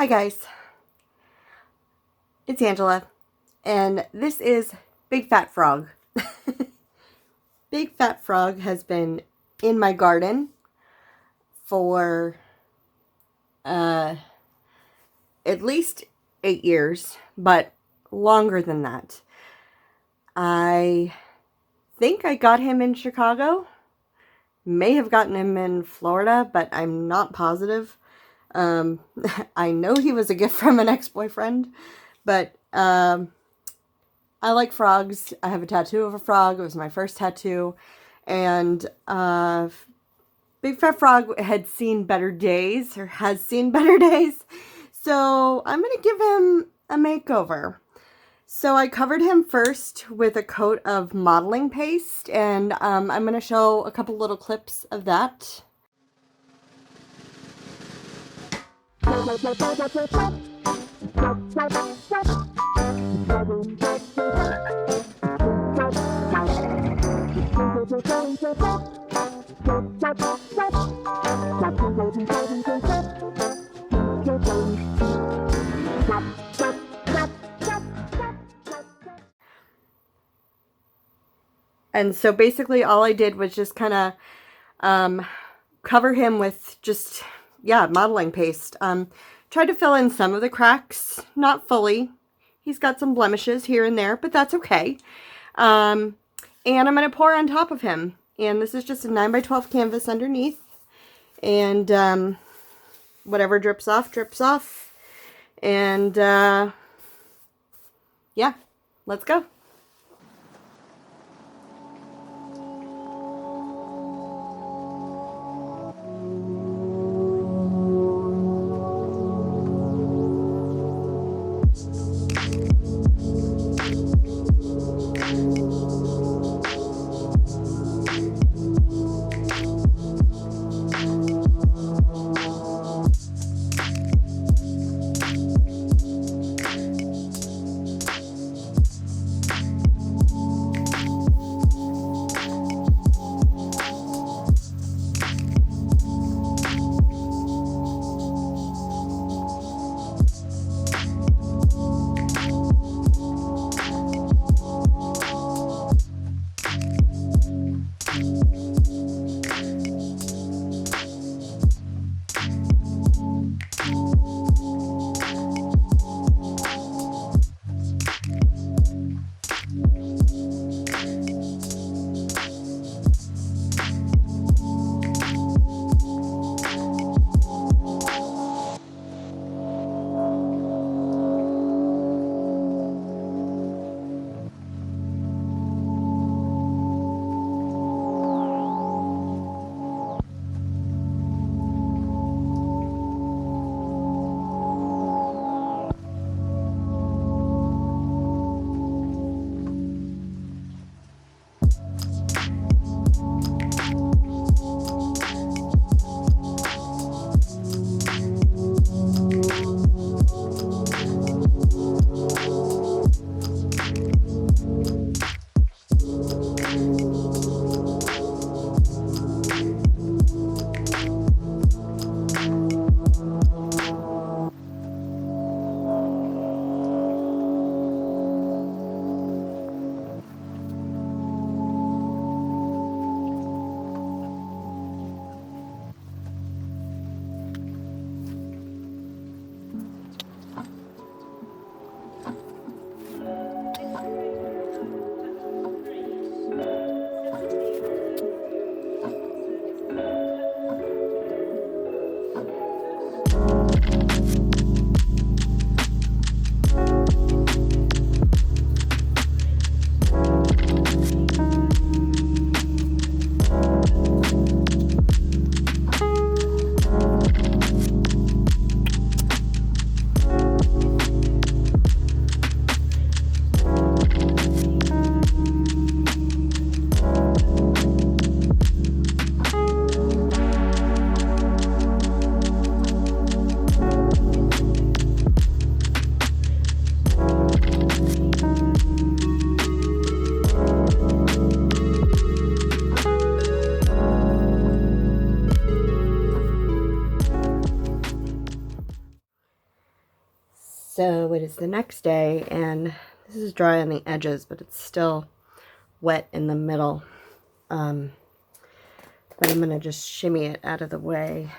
Hi guys, it's Angela, and this is Big Fat Frog. Big Fat Frog has been in my garden for at least 8 years, but longer than that. I think I got him in Chicago, may have gotten him in Florida, but I'm not positive. I know he was a gift from an ex-boyfriend, but I like frogs. I have a tattoo of a frog. It was my first tattoo, and Big Fat Frog had seen better days, or has seen better days, so I'm going to give him a makeover. So I covered him first with a coat of modeling paste, and I'm going to show a couple little clips of that. And so basically all I did was just kind of cover him with just, modeling paste. Tried to fill in some of the cracks, not fully. He's got some blemishes here and there, but that's okay. And I'm going to pour on top of him. And this is just a 9x12 canvas underneath. And whatever drips off, drips off. And yeah, let's go. So it is the next day, and this is dry on the edges, but it's still wet in the middle. But I'm going to just shimmy it out of the way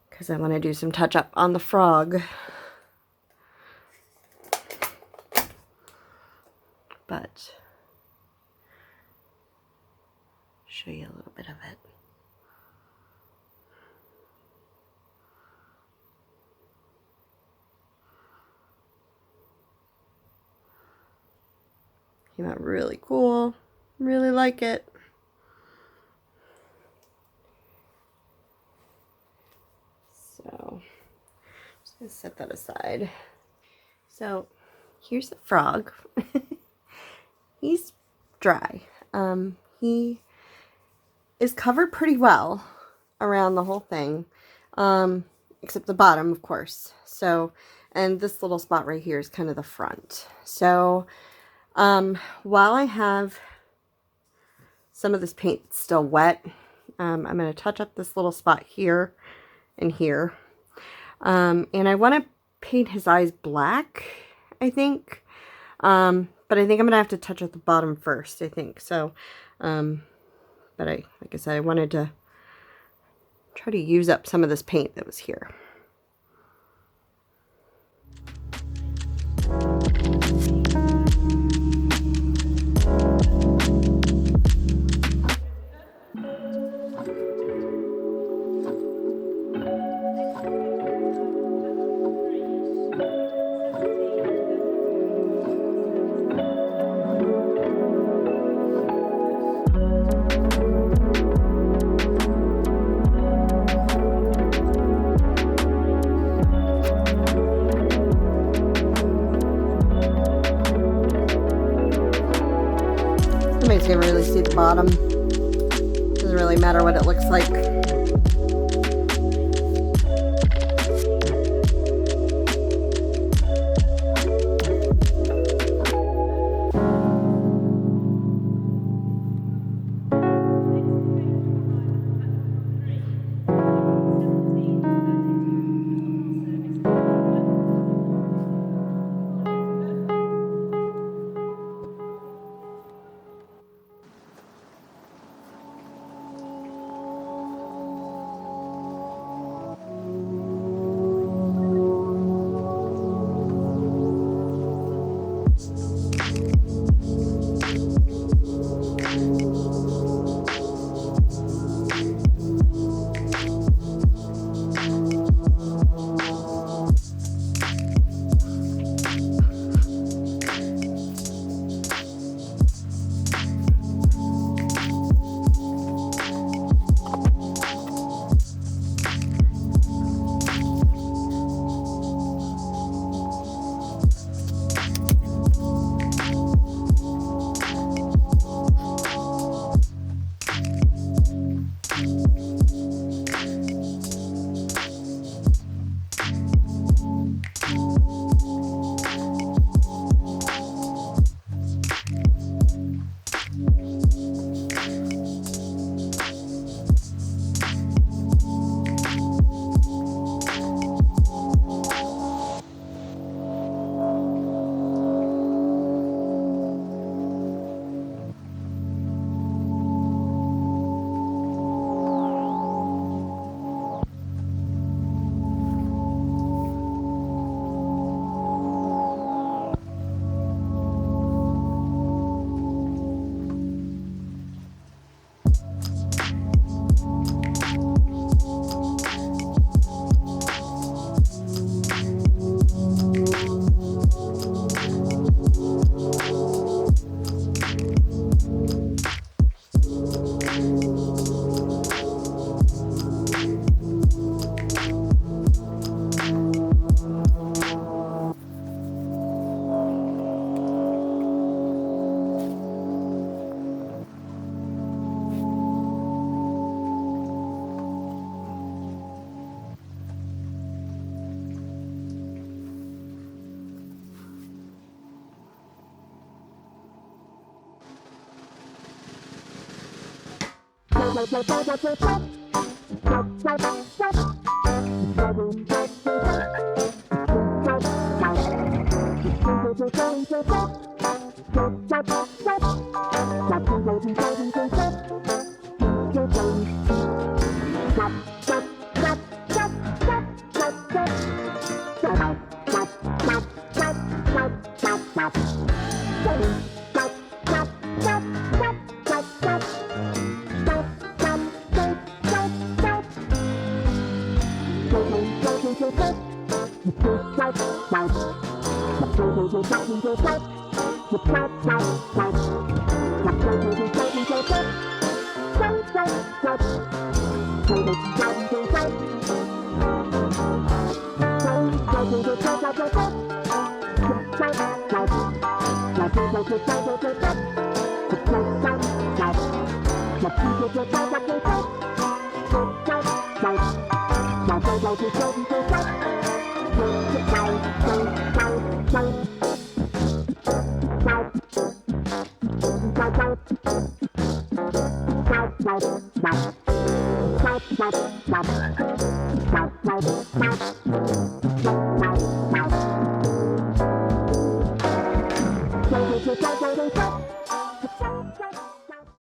because I want to do some touch up on the frog. But show you a little bit of it. Came out really cool. Really like it. So just gonna set that aside. So here's the frog. He's dry. He is covered pretty well around the whole thing, except the bottom, of course. So, and this little spot right here is kind of the front. So while I have some of this paint still wet, I'm going to touch up this little spot here and here. And I want to paint his eyes black, I think. But I think I'm going to have to touch up the bottom first, I think. So, but like I said, I wanted to try to use up some of this paint that was here. You can really see the bottom. Doesn't really matter what it looks like.